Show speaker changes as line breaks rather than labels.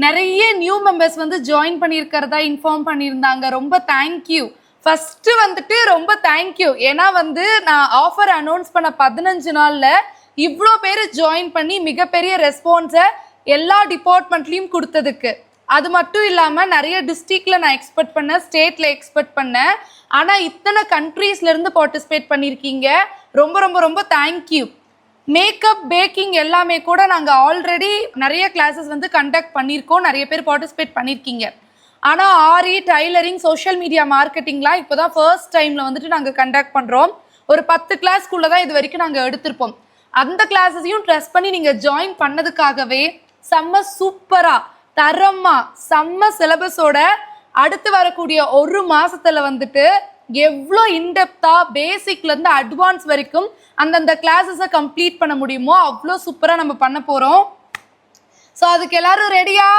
நிறைய new members வந்து join பண்ணியிருக்கிறதா inform பண்ணியிருந்தாங்க. ரொம்ப தேங்க்யூ. ஃபர்ஸ்ட் வந்துட்டு ரொம்ப தேங்க்யூ. ஏன்னா வந்து நான் ஆஃபர் அனௌன்ஸ் பண்ண 15 நாள்ல இவ்வளோ பேர் ஜாயின் பண்ணி மிகப்பெரிய ரெஸ்பான்ஸை எல்லா டிபார்ட்மெண்ட்லையும் கொடுத்ததுக்கு. அது மட்டும் இல்லாமல் நிறைய டிஸ்ட்ரிக்டில் நான் எக்ஸ்பெக்ட் பண்ணேன், ஸ்டேட்டில் எக்ஸ்பெக்ட் பண்ணேன். ஆனால் இத்தனை கண்ட்ரீஸ்லேருந்து பார்ட்டிசிபேட் பண்ணியிருக்கீங்க. ரொம்ப ரொம்ப ரொம்ப தேங்க்யூ. மேக்கப், பேக்கிங் எல்லாமே கூட நாங்கள் ஆல்ரெடி நிறைய கிளாஸஸ் வந்து கண்டக்ட் பண்ணியிருக்கோம். நிறைய பேர் பார்ட்டிசிபேட் பண்ணியிருக்கீங்க. ஆனால் ஆரி, டைலரிங், சோஷியல் மீடியா மார்க்கெட்டிங்லாம் இப்போ தான் ஃபர்ஸ்ட் டைமில் வந்துட்டு நாங்கள் கண்டக்ட் பண்ணுறோம். ஒரு 10 கிளாஸ்க்குள்ளே தான் இது வரைக்கும் நாங்கள் எடுத்திருப்போம். அந்த கிளாஸஸையும் ட்ரெஸ் பண்ணி நீங்கள் ஜாயின் பண்ணதுக்காகவே செம்ம சூப்பராக தரமா செம்ம சிலபஸோட அடுத்து வரக்கூடிய ஒரு மாசத்துல வந்துட்டு எவ்வளோ இன்டெப்தா பேசிக்லேருந்து அட்வான்ஸ் வரைக்கும் அந்தந்த கிளாஸஸை கம்ப்ளீட் பண்ண முடியுமோ அவ்வளோ சூப்பராக நம்ம பண்ண போகிறோம். ஸோ அதுக்கு எல்லாரும் ரெடியா?